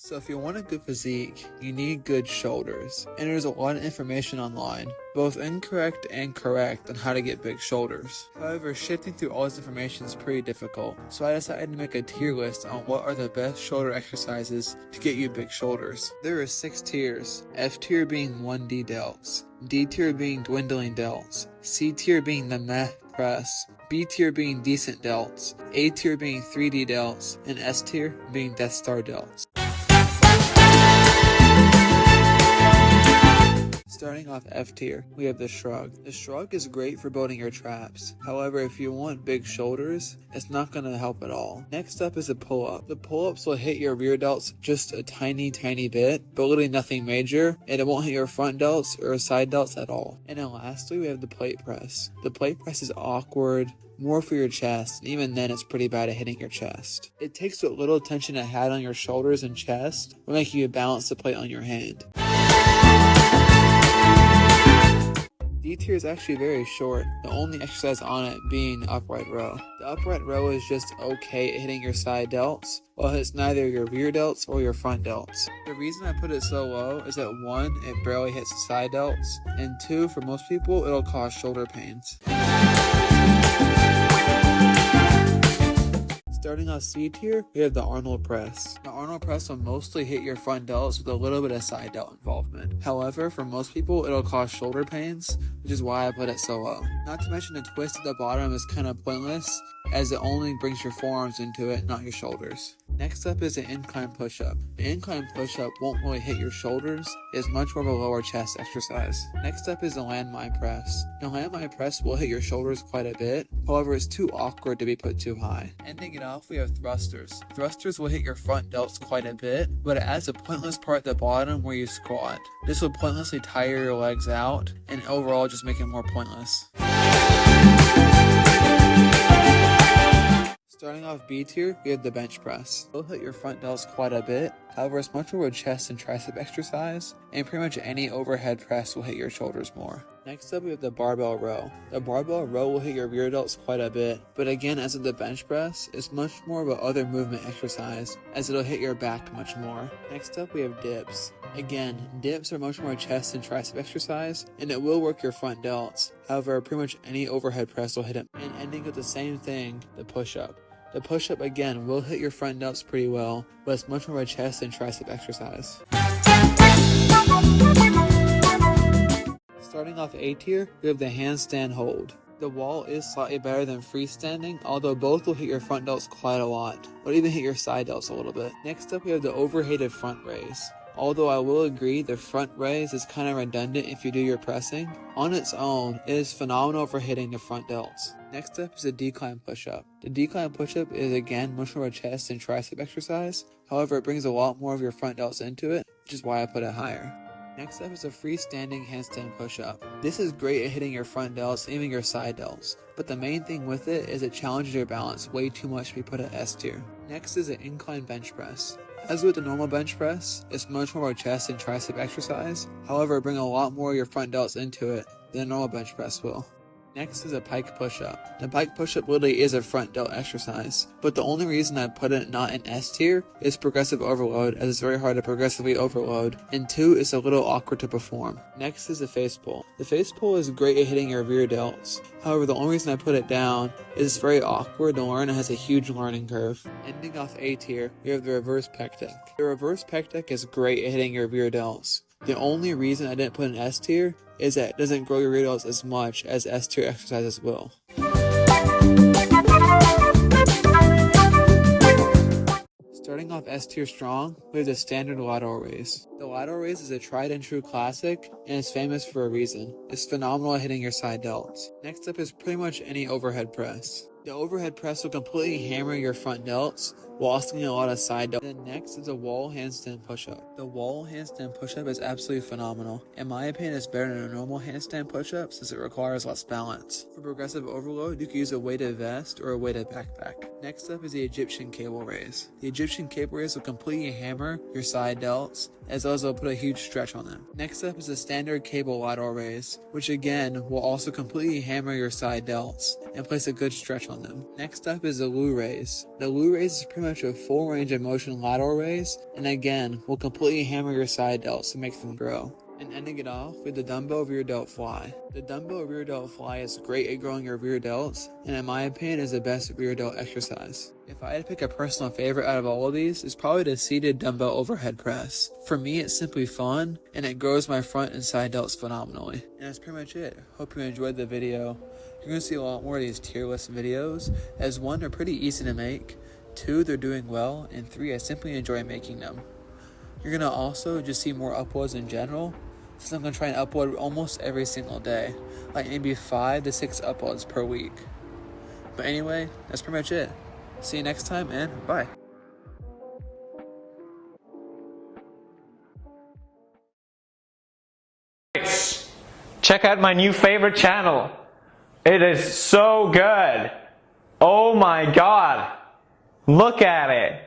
So if you want a good physique, you need good shoulders. And there's a lot of information online, both incorrect and correct, on how to get big shoulders. However, shifting through all this information is pretty difficult, so I decided to make a tier list on what are the best shoulder exercises to get you big shoulders. There are 6 tiers, F tier being 1D delts, D tier being dwindling delts, C tier being the meh press, B tier being decent delts, A tier being 3D delts, and S tier being Death Star delts. Starting off F tier, we have the Shrug. The Shrug is great for building your traps. However, if you want big shoulders, it's not going to help at all. Next up is a pull-up. The pull-ups will hit your rear delts just a tiny bit, but literally nothing major, and it won't hit your front delts or side delts at all. And then lastly, we have the plate press. The plate press is awkward, more for your chest, and even then it's pretty bad at hitting your chest. It takes what little tension it had on your shoulders and chest will make you balance the plate on your hand. D tier is actually very short, the only exercise on it being upright row. The upright row is just okay at hitting your side delts, while it's neither your rear delts or your front delts. The reason I put it so low is that 1, it barely hits the side delts, and 2, for most people, it'll cause shoulder pains. Starting off C tier, we have the Arnold press. The Arnold press will mostly hit your front delts with a little bit of side delt involvement. However, for most people, it'll cause shoulder pains, which is why I put it so low. Not to mention the twist at the bottom is kind of pointless, as it only brings your forearms into it, not your shoulders. Next up is an incline push-up. The incline push-up won't really hit your shoulders, it's much more of a lower chest exercise. Next up is the landmine press. The landmine press will hit your shoulders quite a bit, however it's too awkward to be put too high. Ending it off, we have thrusters. Thrusters will hit your front delts quite a bit, but it adds a pointless part at the bottom where you squat. This will pointlessly tire your legs out, and overall just make it more pointless. Starting off B tier, we have the bench press. It'll hit your front delts quite a bit, however it's much more of a chest and tricep exercise, and pretty much any overhead press will hit your shoulders more. Next up we have the barbell row. The barbell row will hit your rear delts quite a bit, but again, as with the bench press, it's much more of an other movement exercise, as it'll hit your back much more. Next up we have dips. Again, dips are much more a chest and tricep exercise, and it will work your front delts, however pretty much any overhead press will hit it. And ending with the same thing, the push-up. The push-up again will hit your front delts pretty well, but it's much more of a chest and tricep exercise. Starting off A tier, we have the handstand hold. The wall is slightly better than freestanding, although both will hit your front delts quite a lot, but even hit your side delts a little bit. Next up we have the overheated front raise. Although I will agree the front raise is kind of redundant if you do your pressing, on its own, it is phenomenal for hitting the front delts. Next up is a decline push-up. The decline push-up is again much more a chest and tricep exercise, however it brings a lot more of your front delts into it, which is why I put it higher. Next up is a freestanding handstand push-up. This is great at hitting your front delts and even your side delts, but the main thing with it is it challenges your balance way too much to be put at S tier. Next is an incline bench press. As with the normal bench press, it's much more of a chest and tricep exercise, however bring a lot more of your front delts into it than a normal bench press will. Next is a pike push-up. The pike push-up literally is a front delt exercise, but the only reason I put it not in S tier is progressive overload, as it's very hard to progressively overload, and 2, it's a little awkward to perform. Next is the face pull. The face pull is great at hitting your rear delts, however the only reason I put it down is it's very awkward to learn and has a huge learning curve. Ending off A tier, we have the reverse pec deck. The reverse pec deck is great at hitting your rear delts. The only reason I didn't put an S tier is that it doesn't grow your rear delts as much as S tier exercises will. Starting off S tier strong, we have the standard lateral raise. The lateral raise is a tried and true classic, and it's famous for a reason. It's phenomenal at hitting your side delts. Next up is pretty much any overhead press. The overhead press will completely hammer your front delts while also getting a lot of side delts. Then next is a wall handstand push-up. The wall handstand push-up is absolutely phenomenal. In my opinion, it's better than a normal handstand push-up since it requires less balance. For progressive overload, you can use a weighted vest or a weighted backpack. Next up is the Egyptian cable raise. The Egyptian cable raise will completely hammer your side delts, as well as it'll put a huge stretch on them. Next up is the standard cable lateral raise, which again will also completely hammer your side delts and place a good stretch on them. Next up is the Lou raise. The Lou raise is pretty much a full range of motion lateral raise, and again, will completely hammer your side delts to make them grow. And ending it off with the dumbbell rear delt fly. The dumbbell rear delt fly is great at growing your rear delts, and in my opinion is the best rear delt exercise. If I had to pick a personal favorite out of all of these, it's probably the seated dumbbell overhead press. For me, it's simply fun, and it grows my front and side delts phenomenally. And that's pretty much it. Hope you enjoyed the video. You're going to see a lot more of these tier list videos, as 1, they're pretty easy to make, 2, they're doing well, and 3, I simply enjoy making them. You're going to also just see more uploads in general, since I'm going to try and upload almost every single day, like maybe 5 to 6 uploads per week. But anyway, that's pretty much it. See you next time, and bye. Check out my new favorite channel. It is so good. Oh my god. Look at it.